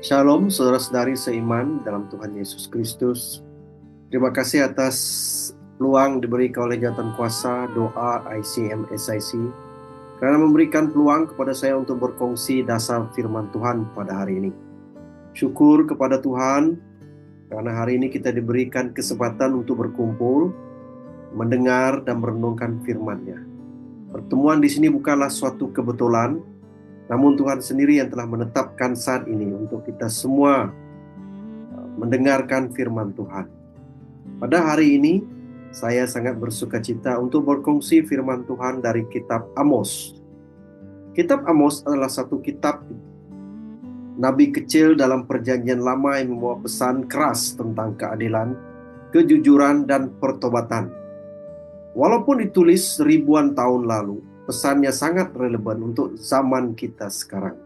Shalom, saudara-saudari seiman dalam Tuhan Yesus Kristus. Terima kasih atas peluang diberikan oleh Jawatan Kuasa Doa ICM SIC karena memberikan peluang kepada saya untuk berkongsi dasar firman Tuhan pada hari ini. Syukur kepada Tuhan karena hari ini kita diberikan kesempatan untuk berkumpul, mendengar dan merenungkan firman-Nya. Pertemuan di sini bukanlah suatu kebetulan, namun Tuhan sendiri yang telah menetapkan saat ini untuk kita semua mendengarkan firman Tuhan. Pada hari ini, saya sangat bersuka cita untuk berkongsi firman Tuhan dari kitab Amos. Kitab Amos adalah satu kitab nabi kecil dalam perjanjian lama yang membawa pesan keras tentang keadilan, kejujuran, dan pertobatan. Walaupun ditulis ribuan tahun lalu, pesannya sangat relevan untuk zaman kita sekarang.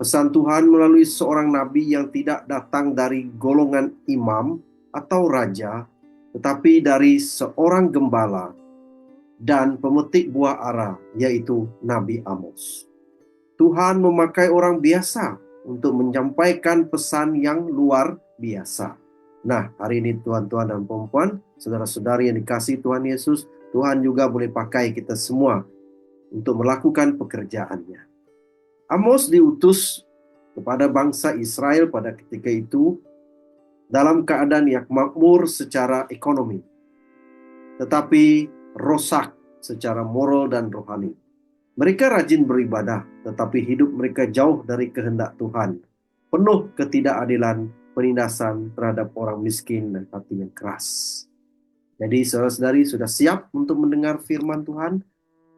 Pesan Tuhan melalui seorang nabi yang tidak datang dari golongan imam atau raja, tetapi dari seorang gembala dan pemetik buah ara, yaitu Nabi Amos. Tuhan memakai orang biasa untuk menyampaikan pesan yang luar biasa. Nah, hari ini tuan-tuan dan puan-puan, saudara-saudari yang dikasihi Tuhan Yesus, Tuhan juga boleh pakai kita semua untuk melakukan pekerjaannya. Amos diutus kepada bangsa Israel pada ketika itu dalam keadaan yang makmur secara ekonomi, tetapi rosak secara moral dan rohani. Mereka rajin beribadah, tetapi hidup mereka jauh dari kehendak Tuhan, penuh ketidakadilan, penindasan terhadap orang miskin dan hati yang keras. Jadi saudara-saudari sudah siap untuk mendengar firman Tuhan?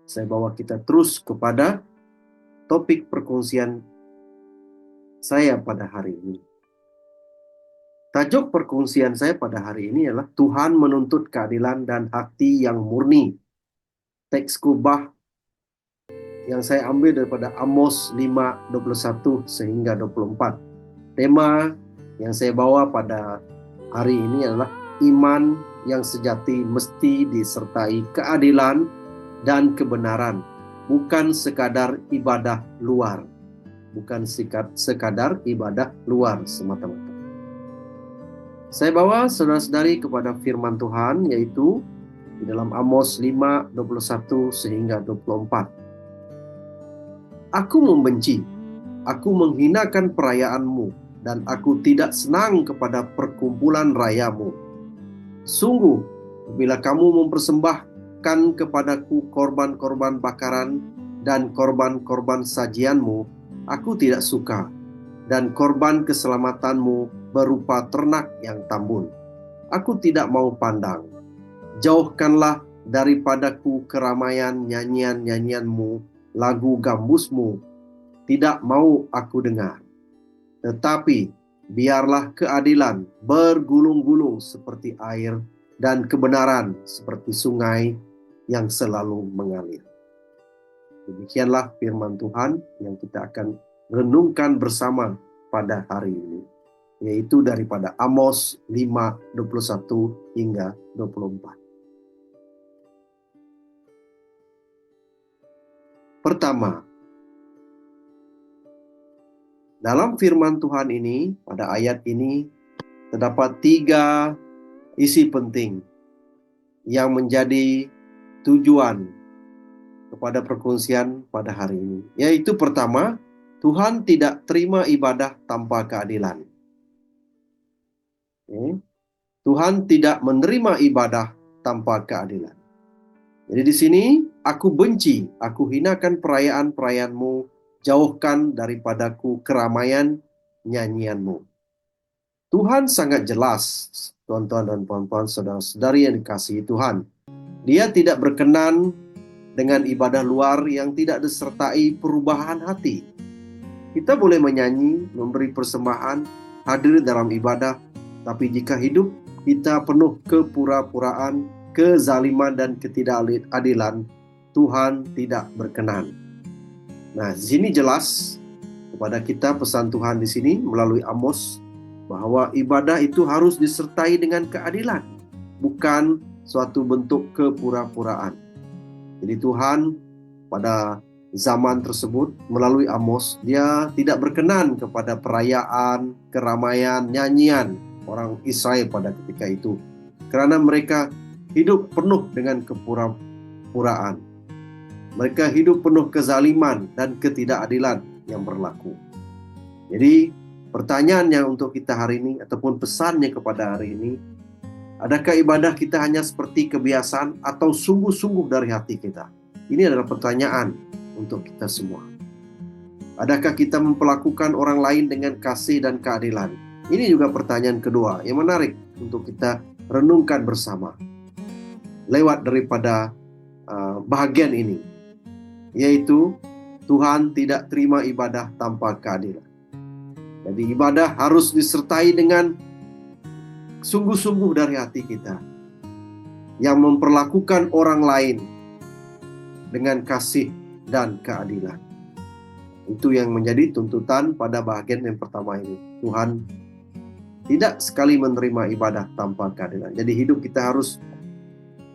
Saya bawa kita terus kepada topik perkongsian saya pada hari ini. Tajuk perkongsian saya pada hari ini adalah Tuhan menuntut keadilan dan hati yang murni. Teks kubah yang saya ambil daripada Amos 5:21 sehingga 24. Tema yang saya bawa pada hari ini adalah iman yang sejati mesti disertai keadilan dan kebenaran, bukan sekadar ibadah luar. Bukan sekadar ibadah luar semata-mata. Saya bawa saudara-saudari kepada firman Tuhan, yaitu di dalam Amos 5:21 sehingga 24. Aku membenci, aku menghinakan perayaanmu, dan aku tidak senang kepada perkumpulan rayamu. Sungguh, bila kamu mempersembahkan kepadaku korban-korban bakaran dan korban-korban sajianmu, aku tidak suka, dan korban keselamatanmu berupa ternak yang tambun. Aku tidak mau pandang. Jauhkanlah daripadaku keramaian nyanyian-nyanyianmu, lagu gambusmu, tidak mau aku dengar. Tetapi biarlah keadilan bergulung-gulung seperti air dan kebenaran seperti sungai yang selalu mengalir. Demikianlah firman Tuhan yang kita akan renungkan bersama pada hari ini, yaitu daripada Amos 5:21 hingga 24. Pertama, dalam firman Tuhan ini, pada ayat ini, terdapat 3 isi penting yang menjadi tujuan kepada perkongsian pada hari ini. Yaitu pertama, Tuhan tidak terima ibadah tanpa keadilan. Tuhan tidak menerima ibadah tanpa keadilan. Jadi di sini, aku benci, aku hinakan perayaan-perayaanmu, jauhkan daripadaku keramaian nyanyianmu. Tuhan sangat jelas, tuan-tuan dan puan-puan, saudara-saudari yang dikasihi Tuhan. Dia tidak berkenan dengan ibadah luar yang tidak disertai perubahan hati. Kita boleh menyanyi, memberi persembahan, hadir dalam ibadah, tapi jika hidup kita penuh kepura-puraan, kezaliman dan ketidakadilan, Tuhan tidak berkenan. Nah, di sini jelas kepada kita pesan Tuhan di sini melalui Amos bahwa ibadah itu harus disertai dengan keadilan, bukan suatu bentuk kepura-puraan. Jadi Tuhan pada zaman tersebut melalui Amos, dia tidak berkenan kepada perayaan, keramaian, nyanyian orang Israel pada ketika itu, karena mereka hidup penuh dengan kepura-puraan. Mereka hidup penuh kezaliman dan ketidakadilan yang berlaku. Jadi pertanyaannya untuk kita hari ini, ataupun pesannya kepada hari ini, adakah ibadah kita hanya seperti kebiasaan atau sungguh-sungguh dari hati kita? Ini adalah pertanyaan untuk kita semua. Adakah kita memperlakukan orang lain dengan kasih dan keadilan? Ini juga pertanyaan kedua yang menarik untuk kita renungkan bersama lewat daripada bahagian ini, yaitu Tuhan tidak terima ibadah tanpa keadilan. Jadi ibadah harus disertai dengan sungguh-sungguh dari hati kita, yang memperlakukan orang lain dengan kasih dan keadilan. Itu yang menjadi tuntutan pada bahagian yang pertama ini. Tuhan tidak sekali menerima ibadah tanpa keadilan. Jadi hidup kita harus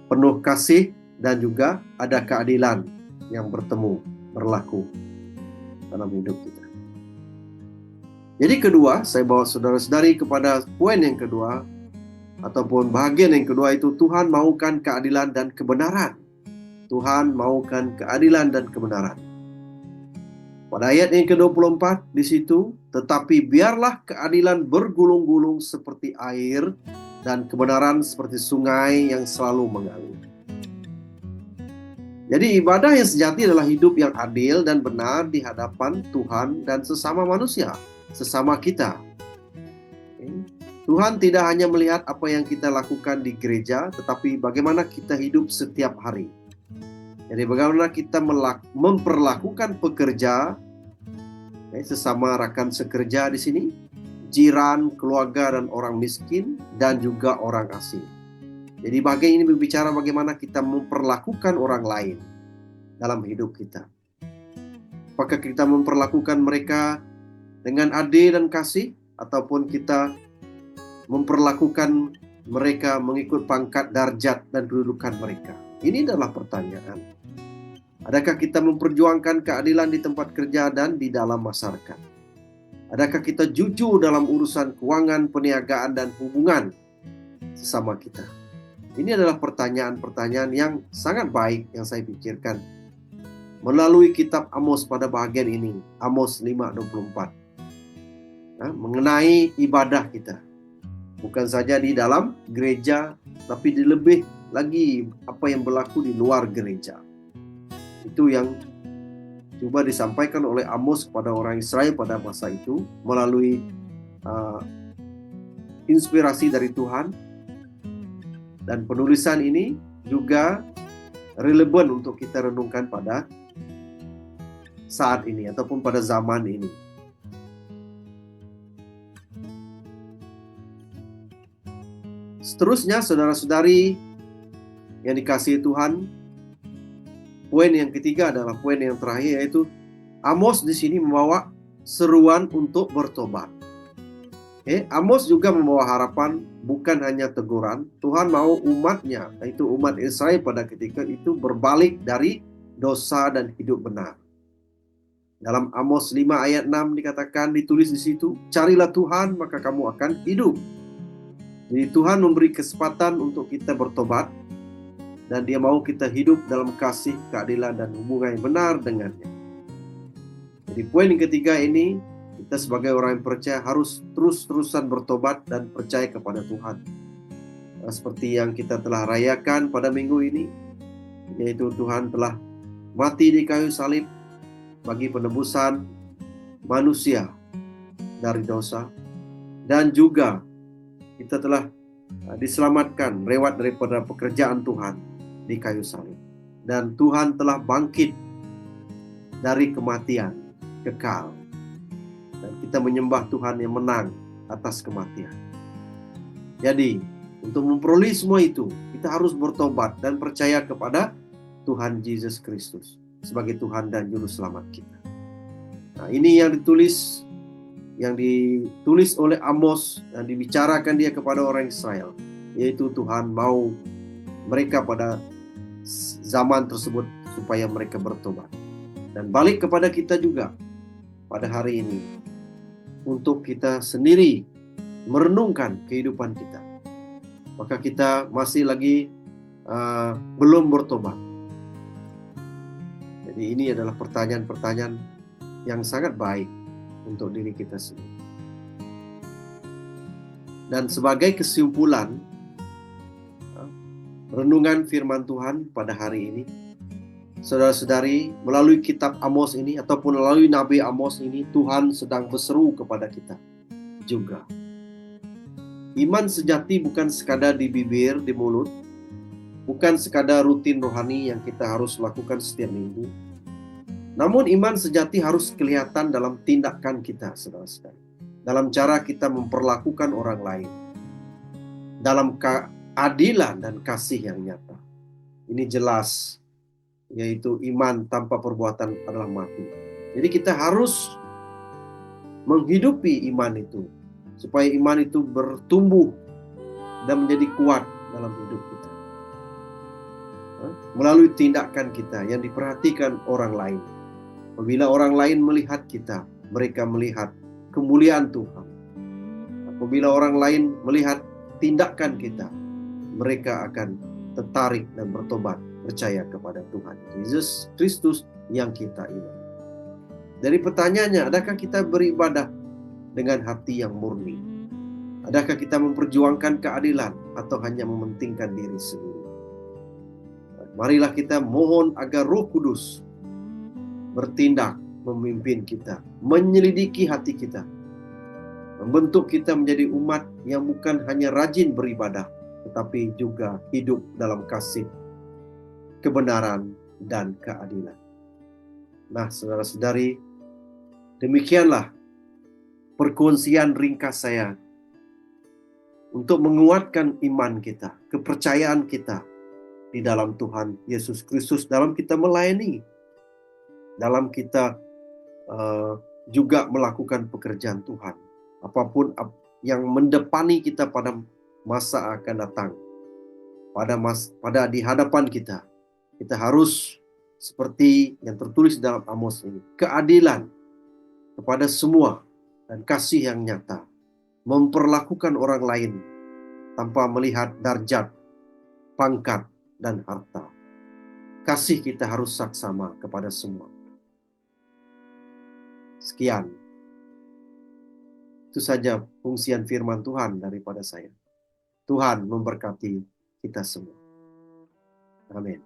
penuh kasih dan juga ada keadilan yang berlaku dalam hidup kita. Jadi kedua, saya bawa saudara-saudari kepada poin yang kedua, ataupun bahagian yang kedua, itu Tuhan maukan keadilan dan kebenaran. Tuhan maukan keadilan dan kebenaran. Pada ayat yang ke-24 di situ, tetapi biarlah keadilan bergulung-gulung seperti air dan kebenaran seperti sungai yang selalu mengalir. Jadi ibadah yang sejati adalah hidup yang adil dan benar di hadapan Tuhan dan sesama manusia, sesama kita. Tuhan tidak hanya melihat apa yang kita lakukan di gereja, tetapi bagaimana kita hidup setiap hari. Jadi bagaimana kita memperlakukan pekerja, sesama rekan sekerja di sini, jiran, keluarga, dan orang miskin, dan juga orang asing. Jadi bagian ini berbicara bagaimana kita memperlakukan orang lain dalam hidup kita. Apakah kita memperlakukan mereka dengan adil dan kasih, ataupun kita memperlakukan mereka mengikut pangkat, darjat, dan kedudukan mereka? Ini adalah pertanyaan. Adakah kita memperjuangkan keadilan di tempat kerja dan di dalam masyarakat? Adakah kita jujur dalam urusan keuangan, perniagaan, dan hubungan sesama kita? Ini adalah pertanyaan-pertanyaan yang sangat baik yang saya pikirkan melalui kitab Amos pada bahagian ini, Amos 5:24. Mengenai ibadah kita. Bukan saja di dalam gereja, tapi di lebih lagi apa yang berlaku di luar gereja. Itu yang coba disampaikan oleh Amos kepada orang Israel pada masa itu melalui inspirasi dari Tuhan. Dan penulisan ini juga relevan untuk kita renungkan pada saat ini ataupun pada zaman ini. Seterusnya, saudara-saudari yang dikasihi Tuhan, poin yang ketiga adalah poin yang terakhir, yaitu Amos di sini membawa seruan untuk bertobat. Amos juga membawa harapan, bukan hanya teguran. Tuhan mau umatnya, yaitu umat Israel pada ketika itu, berbalik dari dosa dan hidup benar. Dalam Amos 5 ayat 6 dikatakan, ditulis di situ, carilah Tuhan maka kamu akan hidup. Jadi Tuhan memberi kesempatan untuk kita bertobat, dan Dia mau kita hidup dalam kasih, keadilan, dan hubungan yang benar dengannya. Jadi poin yang ketiga ini, kita sebagai orang yang percaya harus terus-terusan bertobat dan percaya kepada Tuhan. Seperti yang kita telah rayakan pada minggu ini, yaitu Tuhan telah mati di kayu salib bagi penebusan manusia dari dosa, dan juga kita telah diselamatkan lewat daripada pekerjaan Tuhan di kayu salib. Dan Tuhan telah bangkit dari kematian kekal. Dan kita menyembah Tuhan yang menang atas kematian. Jadi, untuk memperoleh semua itu, kita harus bertobat dan percaya kepada Tuhan Yesus Kristus sebagai Tuhan dan Juru Selamat kita. Nah, ini yang ditulis oleh Amos dan dibicarakan dia kepada orang Israel, yaitu Tuhan mau mereka pada zaman tersebut supaya mereka bertobat. Dan balik kepada kita juga pada hari ini, untuk kita sendiri merenungkan kehidupan kita. Maka kita masih lagi belum bertobat. Jadi ini adalah pertanyaan-pertanyaan yang sangat baik untuk diri kita sendiri. Dan sebagai kesimpulan renungan firman Tuhan pada hari ini, saudara-saudari, melalui kitab Amos ini ataupun melalui Nabi Amos ini, Tuhan sedang berseru kepada kita juga. Iman sejati bukan sekadar di bibir, di mulut, bukan sekadar rutin rohani yang kita harus lakukan setiap minggu. Namun iman sejati harus kelihatan dalam tindakan kita, saudara-saudari. Dalam cara kita memperlakukan orang lain. Dalam keadilan dan kasih yang nyata. Ini jelas, yaitu iman tanpa perbuatan adalah mati. Jadi kita harus menghidupi iman itu, supaya iman itu bertumbuh dan menjadi kuat dalam hidup kita. Melalui tindakan kita yang diperhatikan orang lain. Apabila orang lain melihat kita, mereka melihat kemuliaan Tuhan. Apabila orang lain melihat tindakan kita, mereka akan tertarik dan bertobat, percaya kepada Tuhan Yesus Kristus yang kita imani. Dari pertanyaannya, adakah kita beribadah dengan hati yang murni? Adakah kita memperjuangkan keadilan atau hanya mementingkan diri sendiri? Marilah kita mohon agar Roh Kudus bertindak memimpin kita, menyelidiki hati kita, membentuk kita menjadi umat yang bukan hanya rajin beribadah, tetapi juga hidup dalam kasih, kebenaran, dan keadilan. Nah, saudara-saudari, demikianlah perkongsian ringkas saya untuk menguatkan iman kita, kepercayaan kita di dalam Tuhan Yesus Kristus, dalam kita melayani, dalam kita juga melakukan pekerjaan Tuhan. Apapun yang mendepani kita pada masa akan datang, pada di hadapan kita, kita harus seperti yang tertulis dalam Amos ini, keadilan kepada semua dan kasih yang nyata, memperlakukan orang lain tanpa melihat darjat, pangkat, dan harta. Kasih kita harus saksama kepada semua. Sekian. Itu saja fungsian firman Tuhan daripada saya. Tuhan memberkati kita semua. Amin.